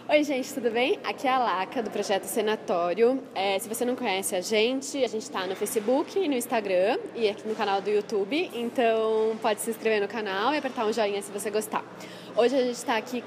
Oi, gente, tudo bem? Aqui é a Laca, do Projeto Senatório. Se você não conhece a gente está no Facebook e no Instagram e aqui no canal do YouTube, então pode se inscrever no canal e apertar um joinha se você gostar. Hoje a gente está aqui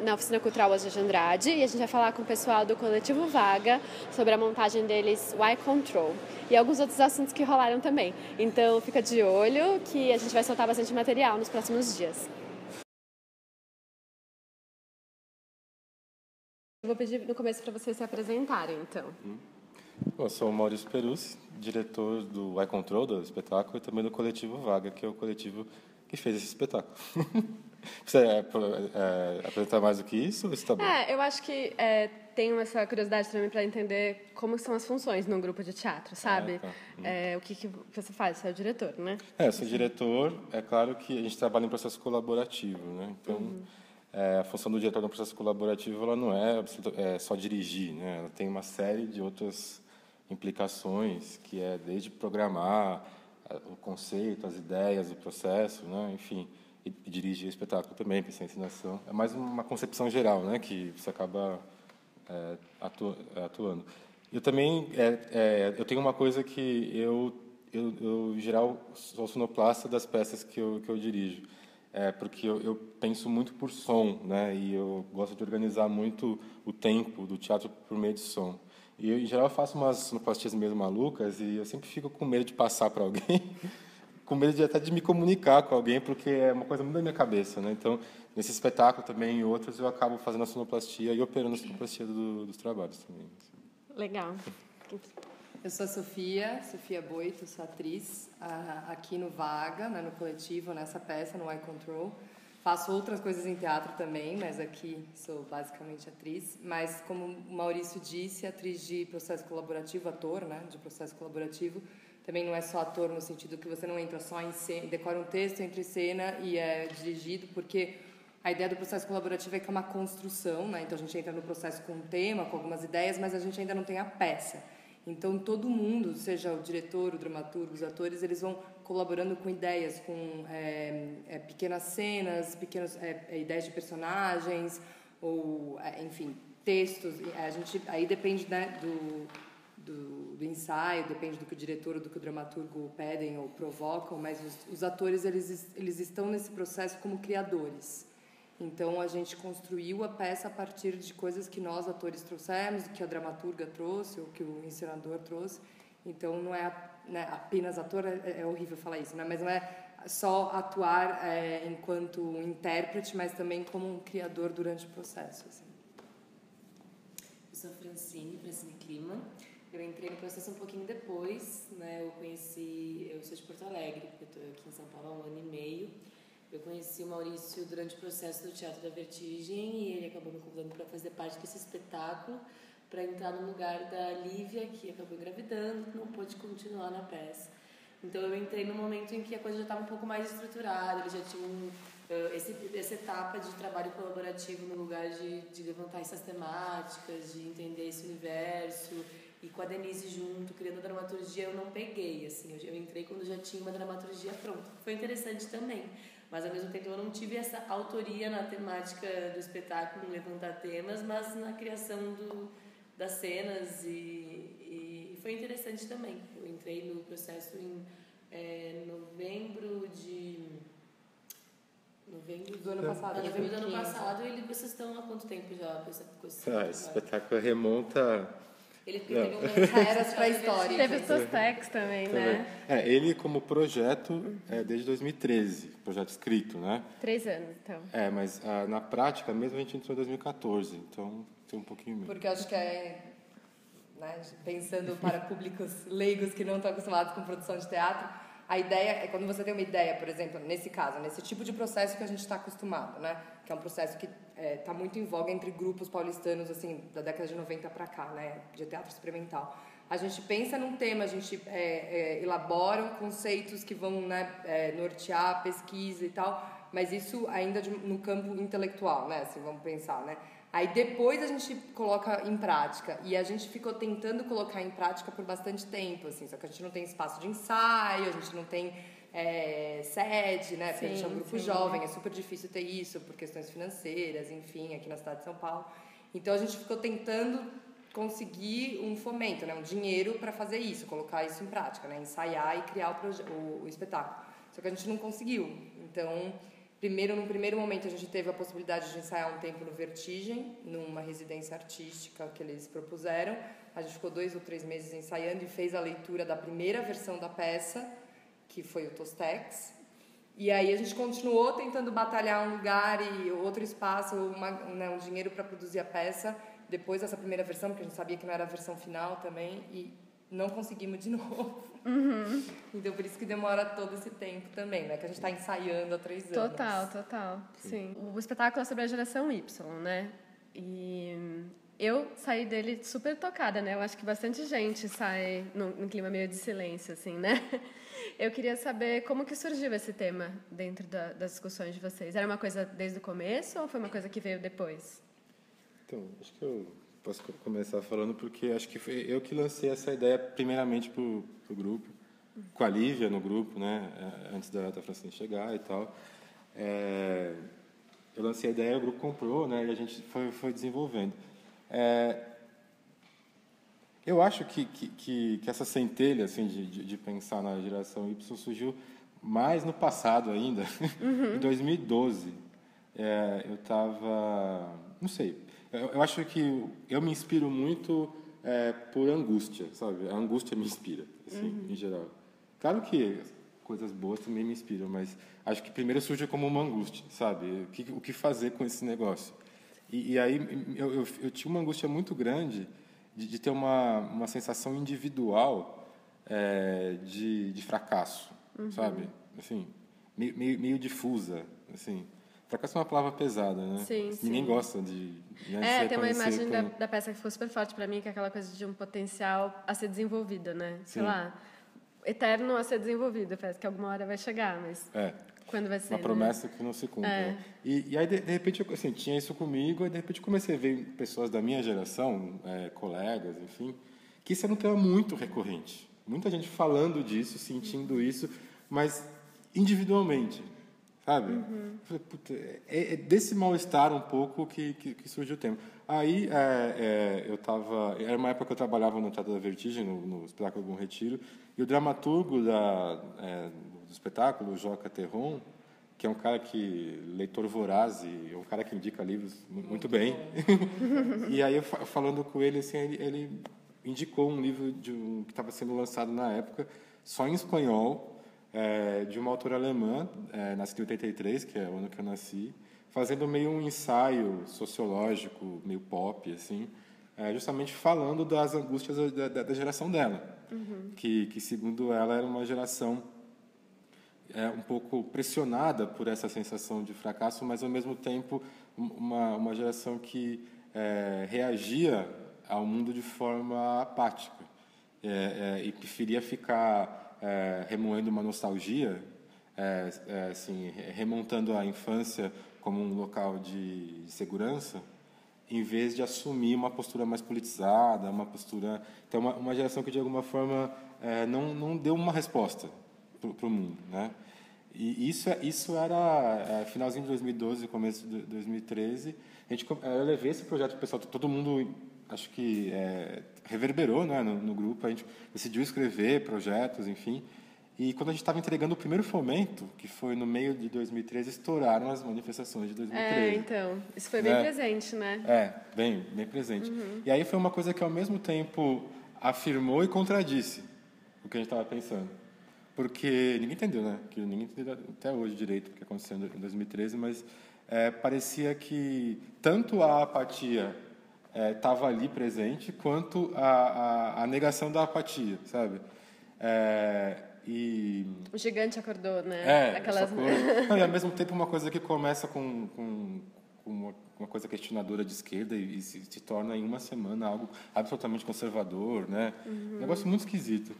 na Oficina Cultural Oswald de Andrade e a gente vai falar com o pessoal do Coletivo Vaga sobre a montagem deles Y-Control e alguns outros assuntos que rolaram também. Então fica de olho que a gente vai soltar bastante material nos próximos dias. Eu vou pedir no começo para vocês se apresentarem, então. Eu sou o Maurício Perussi, diretor do Y-Control, do espetáculo, e também do Coletivo Vaga, que é o coletivo que fez esse espetáculo. Você apresentar mais do que isso ou isso tá bom? Eu acho que tenho essa curiosidade também para entender como são as funções num grupo de teatro, sabe? O que você faz? Você é o diretor, né? Eu sou diretor. É claro que a gente trabalha em processo colaborativo, né? Então, a função do diretor no processo colaborativo ela não é só dirigir, né? Ela tem uma série de outras implicações, que é desde programar o conceito, as ideias, o processo, né? Enfim, e dirigir o espetáculo também, pensar em ensinação. É mais uma concepção geral, né? Que você acaba atuando. Eu também eu tenho uma coisa que eu em geral sou sonoplasta das peças que eu dirijo. Porque eu penso muito por som, né? E eu gosto de organizar muito o tempo do teatro por meio de som. E eu, em geral, faço umas sonoplastias meio malucas e eu sempre fico com medo de passar para alguém, com medo até de me comunicar com alguém, porque é uma coisa muito da minha cabeça, né? Então, nesse espetáculo também e outros, eu acabo fazendo a sonoplastia e operando a sonoplastia dos trabalhos também. Legal. Eu sou a Sofia Boito, sou atriz aqui no Vaga, né, no coletivo, nessa peça, no Y-Control. Faço outras coisas em teatro também, mas aqui sou basicamente atriz. Mas, como o Maurício disse, atriz de processo colaborativo, ator, né, de processo colaborativo. Também não é só ator no sentido que você não entra só em cena, decora um texto, entra em cena e é dirigido, porque a ideia do processo colaborativo é que é uma construção, né? Então a gente entra no processo com um tema, com algumas ideias, mas a gente ainda não tem a peça. Então, todo mundo, seja o diretor, o dramaturgo, os atores, eles vão colaborando com ideias, com pequenas cenas, pequenas ideias de personagens, ou, enfim, textos. Aí depende, né, do ensaio, depende do que o diretor ou do que o dramaturgo pedem ou provocam, mas os atores, eles estão nesse processo como criadores. Então, a gente construiu a peça a partir de coisas que nós, atores, trouxemos, que a dramaturga trouxe, ou que o encenador trouxe. Então, não é apenas ator, é horrível falar isso, né? Mas não é só atuar enquanto intérprete, mas também como um criador durante o processo. Assim. Eu sou a Francine Klima. Eu entrei no processo um pouquinho depois, né? Eu sou de Porto Alegre, porque eu estou aqui em São Paulo há 1 ano e meio. Eu conheci o Maurício durante o processo do Teatro da Vertigem e ele acabou me convidando para fazer parte desse espetáculo, para entrar no lugar da Lívia, que acabou engravidando, não pôde continuar na peça. Então eu entrei no momento em que a coisa já estava um pouco mais estruturada, eles já tinham essa etapa de trabalho colaborativo no lugar de levantar essas temáticas, de entender esse universo. E com a Denise junto, criando a dramaturgia, eu não peguei, assim, eu entrei quando já tinha uma dramaturgia pronta. Foi interessante também. Mas, ao mesmo tempo, eu não tive essa autoria na temática do espetáculo, em levantar temas, mas na criação das cenas e foi interessante também. Eu entrei no processo em novembro do ano passado. Novembro do ano passado. E vocês estão há quanto tempo já com esse Esse espetáculo remonta... Ele teve eras pré-históricas. Teve os Tostex também, né? Ele como projeto desde 2013, projeto escrito, né? 3 anos, então. Mas na prática mesmo a gente entrou em 2014, então tem um pouquinho menos. Porque eu acho que né, pensando para públicos leigos que não estão acostumados com produção de teatro, a ideia é quando você tem uma ideia, por exemplo, nesse caso, nesse tipo de processo que a gente está acostumado, né? Que é um processo que está muito em voga entre grupos paulistanos, assim, da década de 90 para cá, né? De teatro experimental. A gente pensa num tema, a gente elabora conceitos que vão, né, nortear a pesquisa e tal, mas isso ainda no campo intelectual, né? Assim, vamos pensar, né? Aí depois a gente coloca em prática. E a gente ficou tentando colocar em prática por bastante tempo, assim. Só que a gente não tem espaço de ensaio, a gente não tem sede, né? Porque a gente é um grupo jovem, é super difícil ter isso por questões financeiras, enfim, aqui na cidade de São Paulo. Então a gente ficou tentando conseguir um fomento, né, um dinheiro para fazer isso, colocar isso em prática, né, ensaiar e criar o espetáculo. Só que a gente não conseguiu. Então, no primeiro momento a gente teve a possibilidade de ensaiar um tempo no Vertigem, numa residência artística que eles propuseram. A gente ficou 2 ou 3 meses ensaiando e fez a leitura da primeira versão da peça, que foi o Tostex. E aí a gente continuou tentando batalhar um lugar e outro espaço, um dinheiro para produzir a peça, depois dessa primeira versão, porque a gente sabia que não era a versão final também, e não conseguimos de novo. Uhum. Então, por isso que demora todo esse tempo também, né? Que a gente está ensaiando há 3 anos. Total. Sim. O espetáculo é sobre a geração Y, né? E eu saí dele super tocada, né? Eu acho que bastante gente sai num clima meio de silêncio, assim, né? Eu queria saber como que surgiu esse tema dentro das discussões de vocês. Era uma coisa desde o começo ou foi uma coisa que veio depois? Então, acho que eu posso começar falando porque acho que foi eu que lancei essa ideia primeiramente pro grupo, com a Lívia no grupo, né? Antes da Francine chegar e tal. Eu lancei a ideia, o grupo comprou, né? E a gente foi desenvolvendo. Eu acho que essa centelha assim, de pensar na geração Y surgiu mais no passado ainda, em 2012. Eu estava... Não sei. Eu acho que eu me inspiro muito por angústia, sabe? A angústia me inspira, assim, em geral. Claro que coisas boas também me inspiram, mas acho que primeiro surge como uma angústia, sabe? O que fazer com esse negócio? E aí eu tinha uma angústia muito grande de ter uma sensação individual de fracasso, sabe? Assim, meio difusa, assim. Fracasso é uma palavra pesada, né? Sim, Ninguém sim. gosta de se tem uma reconhecer imagem como... da peça que ficou super forte pra mim, que é aquela coisa de um potencial a ser desenvolvido, né? Sei Sim. lá, eterno a ser desenvolvido. Parece que alguma hora vai chegar, mas quando vai ser, uma promessa que não se cumpre. Né? E aí, de repente, eu assim, tinha isso comigo, e de repente eu comecei a ver pessoas da minha geração, colegas, enfim, que isso era um tema muito recorrente. Muita gente falando disso, sentindo isso, mas individualmente, sabe? Eu falei, puta, é desse mal-estar um pouco que surgiu o tema. Aí, eu estava... Era uma época que eu trabalhava no Teatro da Vertigem, no espetáculo Bom Retiro, e o dramaturgo do espetáculo, o Joca Terron, que é um cara leitor voraz e é um cara que indica livros muito bem. E aí, falando com ele, assim, ele indicou um livro que estava sendo lançado na época, só em espanhol, de uma autora alemã, nascida em 83, que é o ano que eu nasci, fazendo meio um ensaio sociológico, meio pop, assim, justamente falando das angústias da geração dela, que, segundo ela, era uma geração um pouco pressionada por essa sensação de fracasso, mas, ao mesmo tempo, uma geração que reagia ao mundo de forma apática e preferia ficar remoendo uma nostalgia, assim, remontando a infância como um local de segurança, em vez de assumir uma postura mais politizada, uma postura... Então, uma geração que, de alguma forma, não deu uma resposta para o mundo, né? E isso era finalzinho de 2012, começo de 2013. Eu levei esse projeto para o pessoal, todo mundo, acho que reverberou, né, no grupo. A gente decidiu escrever projetos, enfim. E quando a gente estava entregando o primeiro fomento, que foi no meio de 2013, estouraram as manifestações de 2013. Então, isso foi bem presente, né? Bem presente. E aí foi uma coisa que, ao mesmo tempo, afirmou e contradisse o que a gente estava pensando. Porque ninguém entendeu, né? Que ninguém entendeu até hoje direito o que aconteceu em 2013, mas parecia que tanto a apatia estava ali presente, quanto a negação da apatia, sabe? O gigante acordou, né? Essa coisa. E, ao mesmo tempo, uma coisa que começa com uma coisa questionadora de esquerda e se torna, em uma semana, algo absolutamente conservador, né? Um negócio muito esquisito.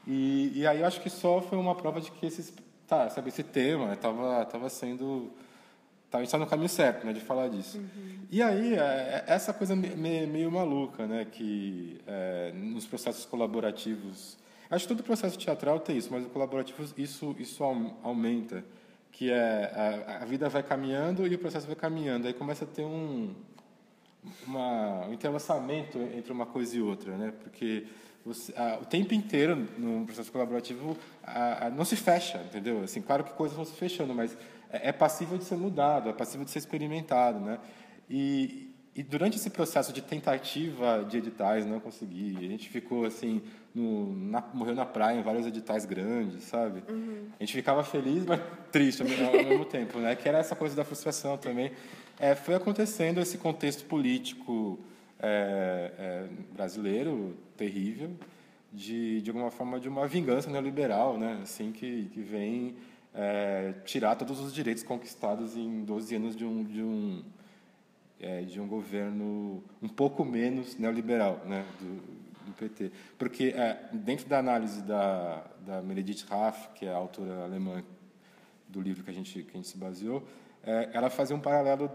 E aí eu acho que só foi uma prova de que esse tema estava sendo... A gente está no caminho certo, né, de falar disso. E aí, essa coisa meio maluca, né, que nos processos colaborativos... Acho que todo processo teatral tem isso, mas no colaborativo isso aumenta, que a vida vai caminhando e o processo vai caminhando. Aí começa a ter um entrelaçamento entre uma coisa e outra, né? Porque o tempo inteiro no processo colaborativo não se fecha, entendeu? Assim, claro que coisas vão se fechando, mas é passível de ser mudado, é passível de ser experimentado, né? E durante esse processo de tentativa de editais, não consegui. A gente ficou assim, morreu na praia em vários editais grandes, sabe? Uhum. A gente ficava feliz, mas triste ao mesmo tempo, né? Que era essa coisa da frustração também. Foi acontecendo esse contexto político brasileiro terrível, de alguma forma de uma vingança neoliberal, né? Assim, que vem tirar todos os direitos conquistados em 12 anos de um governo um pouco menos neoliberal, né, do PT. Porque, dentro da análise da Meredith Raff, que é a autora alemã do livro que a gente se baseou, ela fazia um paralelo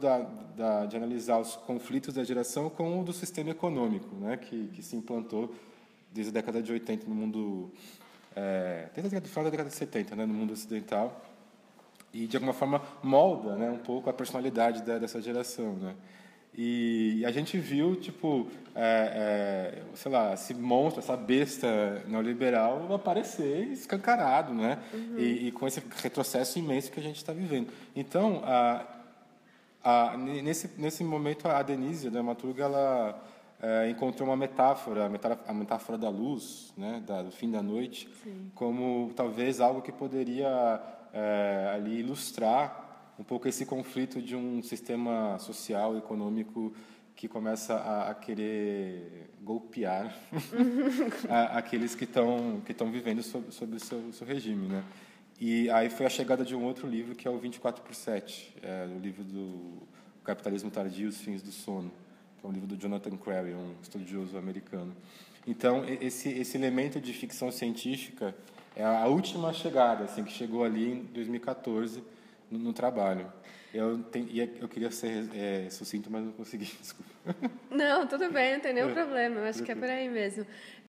de analisar os conflitos da geração com o do sistema econômico, né, que se implantou desde a década de 80 no mundo... desde a final da década de 70, né, no mundo ocidental, e, de alguma forma, molda, né, um pouco a personalidade dessa geração, né? E a gente viu, tipo, sei lá, esse monstro, essa besta neoliberal aparecer escancarado, né? Uhum. E com esse retrocesso imenso que a gente está vivendo. Então, nesse momento, a Denise, a dramaturga, ela encontrou uma metáfora, a metáfora da luz, né, do fim da noite, sim, como talvez algo que poderia ali ilustrar um pouco esse conflito de um sistema social e econômico que começa a querer golpear aqueles que estão vivendo sob o seu regime, né? E aí foi a chegada de um outro livro, que é o 24/7, o livro do Capitalismo Tardio e os Fins do Sono, que é um livro do Jonathan Crary, um estudioso americano. Então, esse elemento de ficção científica é a última chegada, assim, que chegou ali em 2014, no trabalho. Eu queria ser sucinto, mas não consegui, desculpa. Não, tudo bem, não tem nenhum problema. Eu acho que é por aí mesmo.